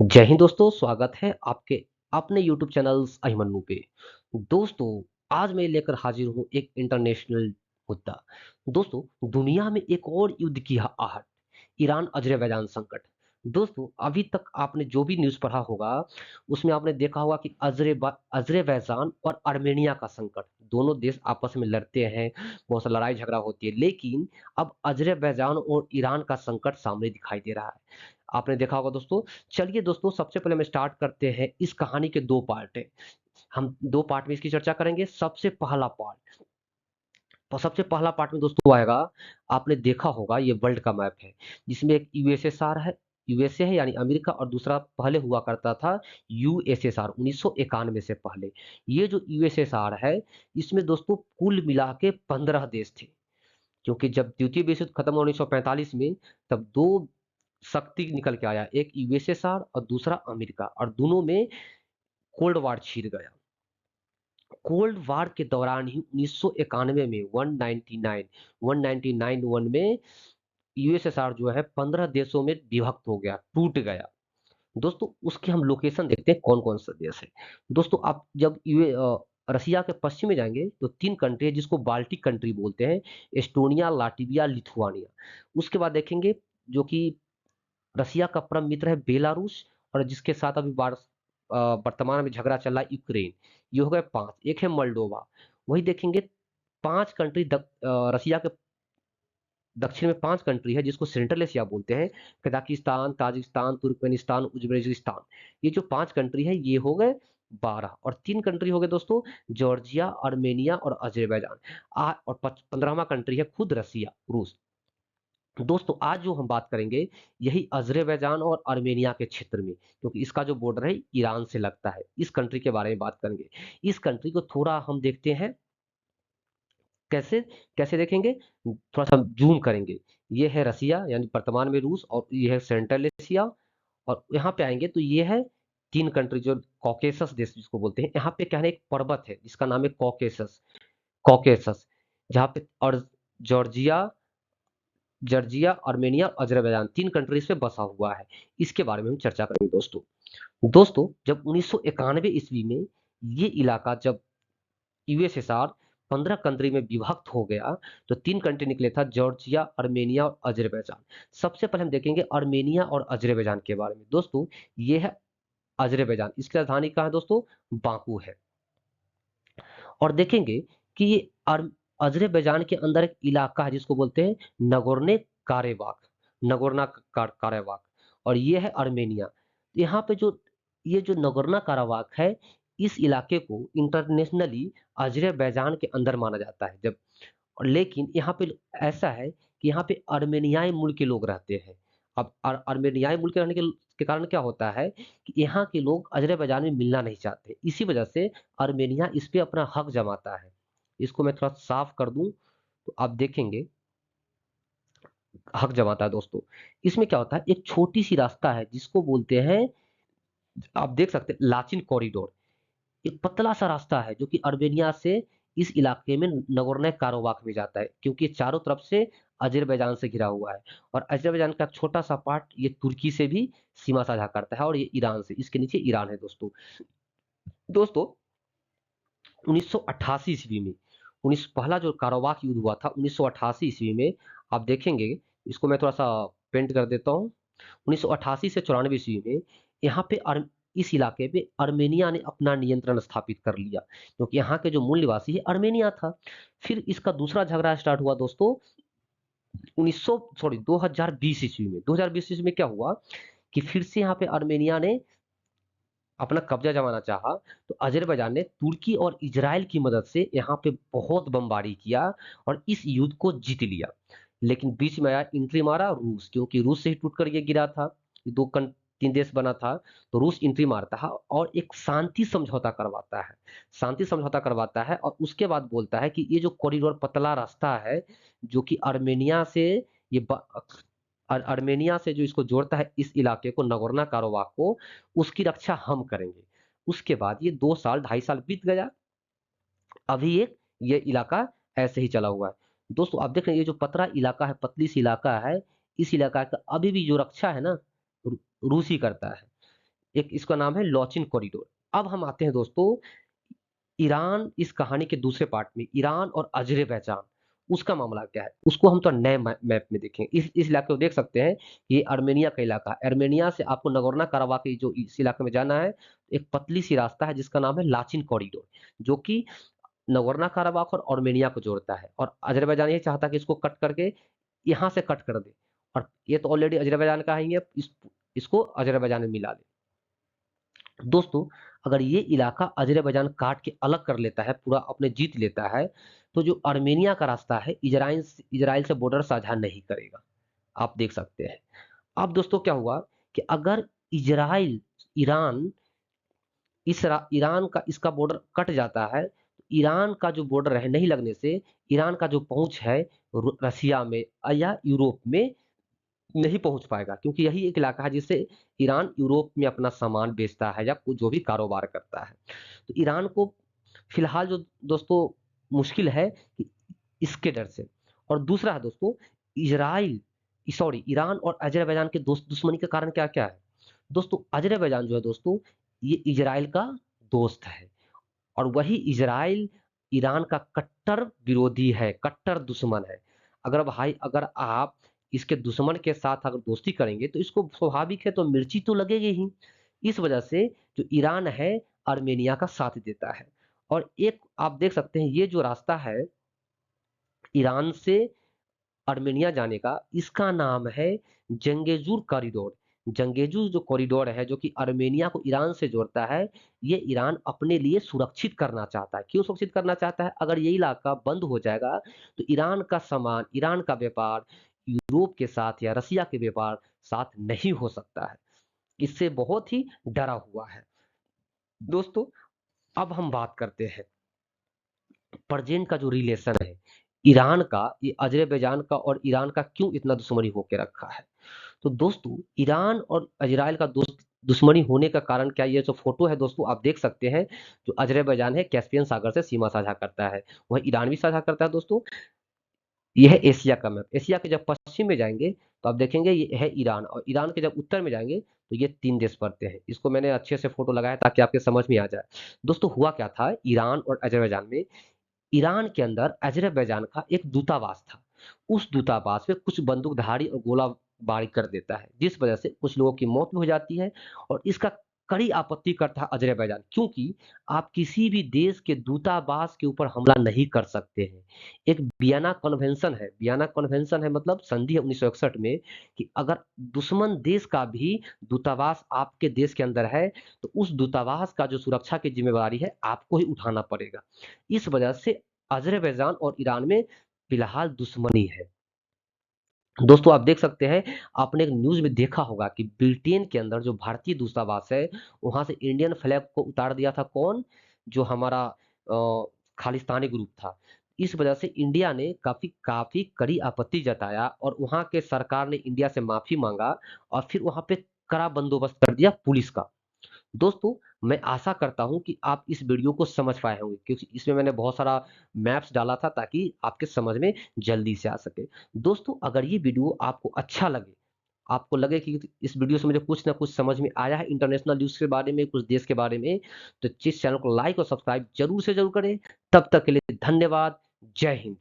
जय हिंद दोस्तों, स्वागत है आपके अपने यूट्यूब चैनल अहिमन्यू पे। दोस्तों, आज मैं लेकर हाजिर हूँ एक इंटरनेशनल मुद्दा। दोस्तों, दुनिया में एक और युद्ध की आहट, ईरान अजरबैजान संकट। दोस्तों, अभी तक आपने जो भी न्यूज़ पढ़ा होगा, उसमें आपने देखा होगा कि अजरबैजान और आर्मेनिया का संकट, दोनों देश आपस में लड़ते हैं, बहुत सा लड़ाई झगड़ा होती है, लेकिन अब अजरबैजान और ईरान का संकट सामने दिखाई दे रहा है। आपने देखा होगा दोस्तों। चलिए दोस्तों, सबसे पहले हम स्टार्ट करते हैं। इस कहानी के 2 पार्ट हैं। हम 2 पार्ट में इसकी चर्चा करेंगे। सबसे पहला पार्ट में दोस्तों आएगा, आपने देखा होगा ये वर्ल्ड का मैप है, जिसमें एक यूएसएसआर है, यूएसए है यानी अमेरिका, और दूसरा पहले हुआ करता था यूएसएसआर 1991 से पहले। ये जो यूएसएसआर है, इसमें दोस्तों कुल मिला के 15 देश थे। क्योंकि जब द्वितीय विश्व युद्ध खत्म हुआ 1945 में, तब 2 शक्ति निकल के आया, एक यूएसएसआर और दूसरा अमेरिका, और दोनों में कोल्ड वार छिड़ गया। कोल्ड वार के दौरान ही 1991 में 199 वन में यूएसएसआर जो है 15 देशों में विभक्त हो गया, टूट गया। दोस्तों, उसके हम लोकेशन देखते हैं कौन कौन सा देश है। दोस्तों, आप जब रसिया के पश्चिम में जाएंगे तो 3 कंट्री है जिसको बाल्टिक कंट्री बोलते हैं, एस्टोनिया, लाटविया, लिथुआनिया। उसके बाद देखेंगे जो कि रसिया का परम मित्र है बेलारूस, और जिसके साथ अभी वर्तमान में झगड़ा चल रहा है यूक्रेन। ये हो गए 5। एक है मोल्डोवा। वही देखेंगे 5 कंट्री रसिया के दक्षिण में 5 कंट्री है जिसको सेंट्रल एशिया बोलते हैं, कजाकिस्तान, ताजिकिस्तान, तुर्कमेनिस्तान, उज्बेकिस्तान। ये जो 5 कंट्री है ये हो गए 12, और 3 कंट्री हो गए दोस्तों, जॉर्जिया, आर्मेनिया और अजरबैजान। और 15वां कंट्री है खुद रसिया, रूस। दोस्तों, आज जो हम बात करेंगे यही अजरबैजान और आर्मेनिया के क्षेत्र में, क्योंकि इसका जो बॉर्डर है ईरान से लगता है। इस कंट्री के बारे में बात करेंगे। इस कंट्री को थोड़ा हम देखते हैं कैसे कैसे देखेंगे, थोड़ा सा जूम करेंगे। ये है रसिया यानी वर्तमान में रूस, और ये है सेंट्रल एशिया। और यहाँ पे आएंगे तो ये है 3 कंट्री जो कॉकेसस देश जिसको बोलते हैं। यहाँ पे क्या है, एक पर्वत है जिसका नाम है कॉकेसस। कॉकेसस, जहाँ पे, और Georgia, Georgia, Armenia, Azerbaijan 3 countries पे बसा हुआ है। इसके बारे में हम चर्चा करेंगे दोस्तों। दोस्तों, जब 1991 ईस्वी में ये इलाका, जब यूएसएसआर 15 कंट्री में विभक्त हो गया, तो 3 कंट्री निकले था, जॉर्जिया, आर्मेनिया और अजरबैजान। सबसे पहले हम देखेंगे आर्मेनिया और अजरबैजान के बारे में। दोस्तों, ये है अजरबैजान। इसकी राजधानी कहाँ है दोस्तों? बाकू है। और देखेंगे कि ये अजरबैजान के अंदर एक इलाका है जिसको बोलते हैं नगोर्नो कारेबाख, नगोर्नो कारेबाख। और ये है आर्मेनिया। यहाँ पे जो ये जो नगोर्नो काराबाख है, इस इलाके को इंटरनेशनली अजरबैजान के अंदर माना जाता है। जब लेकिन यहाँ पे ऐसा है कि यहाँ पे अर्मेनियाई मूल के लोग रहते हैं। अब अर्मेनियाई मूल के रहने के कारण क्या होता है कि यहाँ के लोग अजरबैजान में मिलना नहीं चाहते। इसी वजह से अर्मेनिया इस पे अपना हक जमाता है। इसको मैं थोड़ा साफ कर दूं तो आप देखेंगे, हक जमाता है दोस्तों। इसमें क्या होता है, एक छोटी सी रास्ता है जिसको बोलते हैं, आप देख सकते हैं, लाचिन कॉरिडोर। एक पतला सा रास्ता है जो कि अर्मेनिया से इस इलाके में नगोर्नो कारोबाख में जाता है, क्योंकि ये चारों तरफ से अजरबैजान से घिरा हुआ है। और अजरबैजान का छोटा सा पार्ट ये तुर्की से भी सीमा साझा करता है, और ये ईरान से, इसके नीचे ईरान है दोस्तों। दोस्तों, 1988 ईस्वी में, उन्नीस पहला जो कारोबाख युद्ध हुआ था 1988 ईस्वी में, आप देखेंगे, इसको मैं थोड़ा सा पेंट कर देता हूँ। 1988 से 94 ईस्वी में यहाँ पे इस इलाके पे अर्मेनिया ने अपना नियंत्रण स्थापित कर लिया, क्योंकि यहाँ के जो मूल निवासी है अर्मेनिया था। फिर इसका दूसरा झगड़ा स्टार्ट हुआ दोस्तों 1900 सॉरी 2020 ईस्वी में। 2020 ईस्वी में क्या हुआ कि फिर से यहाँ पे अर्मेनिया ने अपना कब्जा जमाना चाहा, तो अजरबैजान ने तुर्की और इजराइल की मदद से यहाँ पे बहुत बमबारी किया और इस युद्ध को जीत लिया। लेकिन बीच में आया, एंट्री मारा रूस, क्योंकि रूस से ही टूट कर ये गिरा था, ये 3 देश बना था। तो रूस एंट्री मारता है और एक शांति समझौता करवाता है, शांति समझौता करवाता है, और उसके बाद बोलता है कि ये जो कॉरिडोर पतला रास्ता है जो कि आर्मेनिया से, ये आर्मेनिया से जो इसको जोड़ता है इस इलाके को, नगोर्नो कारोबाख को, उसकी रक्षा हम करेंगे। उसके बाद ये 2 साल 2.5 साल बीत गया। अभी ये इलाका ऐसे ही चला हुआ है। दोस्तों, आप देख रहे हैं ये जो पतला इलाका है, पतली सी इलाका है, इस इलाका का अभी भी जो रक्षा है ना, रूस ही करता है। एक इसका नाम है लॉचिन कॉरिडोर। अब हम आते हैं दोस्तों ईरान, इस कहानी के दूसरे पार्ट में ईरान और अजरबैजान, उसका मामला क्या है उसको हम तो नए मैप में देखें। इस इलाके को देख सकते हैं, ये आर्मेनिया का इलाका है। आर्मेनिया से आपको नगोर्नो कराबाख की जो इस इलाके में जाना है, एक पतली सी रास्ता है जिसका नाम है लाचिन कॉरिडोर, जो कि नगोर्नो कराबाख और आर्मेनिया को जोड़ता है। और अजरबैजान ये चाहता है कि इसको कट करके यहाँ से कट कर दे, और ये तो ऑलरेडी अजरबैजान का ही है, इसको अजरबैजान में मिला दे। दोस्तों अगर ये इलाका अजरबैजान काट के अलग कर लेता है, पूरा अपने जीत लेता है, तो जो आर्मेनिया का रास्ता है इजराइल से बॉर्डर साझा नहीं करेगा। आप देख सकते हैं। अब दोस्तों क्या हुआ कि अगर इजराइल ईरान ईरान का इसका बॉर्डर कट जाता है, तो ईरान का जो बॉर्डर है नहीं लगने से ईरान का जो पहुंच है रसिया में या यूरोप में नहीं पहुंच पाएगा, क्योंकि यही एक इलाका है जिससे ईरान यूरोप में अपना सामान बेचता है या जो भी कारोबार करता है। तो ईरान को फिलहाल जो दोस्तों मुश्किल है कि इसके डर से। और दूसरा है दोस्तों इजराइल सॉरी ईरान और अजरबैजान के दोस्त दुश्मनी का कारण क्या क्या है। दोस्तों अजरबैजान जो है दोस्तों, ये इजराइल का दोस्त है, और वही इजराइल ईरान का कट्टर विरोधी है, कट्टर दुश्मन है। अगर आप इसके दुश्मन के साथ अगर दोस्ती करेंगे तो इसको स्वाभाविक है तो मिर्ची तो लगेगी ही। इस वजह से जो ईरान है आर्मेनिया का साथ देता है। और एक आप देख सकते हैं ये जो रास्ता है ईरान से आर्मेनिया जाने का, इसका नाम है जंगेजूर कॉरिडोर। जंगेजूर जो कॉरिडोर है जो कि आर्मेनिया को ईरान से जोड़ता है, ये ईरान अपने लिए सुरक्षित करना चाहता है। क्यों सुरक्षित करना चाहता है? अगर ये इलाका बंद हो जाएगा तो ईरान का सामान, ईरान का व्यापार यूरोप के साथ या रसिया के व्यापार साथ नहीं हो सकता है। इससे बहुत ही डरा हुआ है। दोस्तों अब हम बात करते हैं प्रेजेंट का जो रिलेशन है ईरान का, ये अजरबैजान का और ईरान का क्यों इतना दुश्मनी होकर रखा है। तो दोस्तों ईरान और इजराइल का दुश्मनी होने का कारण क्या, ये जो फोटो है दोस्तों आप देख सकते हैं, जो अजरबैजान है कैस्पियन सागर से सीमा साझा करता है, वह ईरान भी साझा करता है दोस्तों। यह है एशिया का मैप। एशिया के जब पश्चिम में जाएंगे तो आप देखेंगे ये है ईरान, और ईरान के जब उत्तर में जाएंगे तो ये 3 देश पड़ते हैं। इसको मैंने अच्छे से फोटो लगाया ताकि आपके समझ में आ जाए। दोस्तों हुआ क्या था ईरान और अजरबैजान में, ईरान के अंदर अजरबैजान का एक दूतावास था। उस दूतावास में कुछ बंदूकधारी और गोलाबारी कर देता है, जिस वजह से कुछ लोगों की मौत भी हो जाती है। और इसका कड़ी आपत्ति करता है अजरबैजान, क्योंकि आप किसी भी देश के दूतावास के ऊपर हमला नहीं कर सकते हैं। एक वियना कन्वेंशन है मतलब संधि है 1961 में, कि अगर दुश्मन देश का भी दूतावास आपके देश के अंदर है तो उस दूतावास का जो सुरक्षा की जिम्मेवारी है आपको ही उठाना पड़ेगा। इस वजह से अजरबैजान और ईरान में फिलहाल दुश्मनी है। दोस्तों आप देख सकते हैं, आपने एक न्यूज में देखा होगा कि ब्रिटेन के अंदर जो भारतीय दूतावास है, वहां से इंडियन फ्लैग को उतार दिया था कौन, जो हमारा खालिस्तानी ग्रुप था। इस वजह से इंडिया ने काफी काफी कड़ी आपत्ति जताया और वहां के सरकार ने इंडिया से माफी मांगा, और फिर वहां पे कड़ा बंदोबस्त कर दिया पुलिस का। दोस्तों मैं आशा करता हूं कि आप इस वीडियो को समझ पाए होंगे, क्योंकि इसमें मैंने बहुत सारा मैप्स डाला था ताकि आपके समझ में जल्दी से आ सके। दोस्तों अगर ये वीडियो आपको अच्छा लगे, आपको लगे कि इस वीडियो से मुझे कुछ ना कुछ समझ में आया है इंटरनेशनल न्यूज के बारे में, कुछ देश के बारे में, तो इस चैनल को लाइक और सब्सक्राइब जरूर से जरूर करें। तब तक के लिए धन्यवाद। जय हिंद।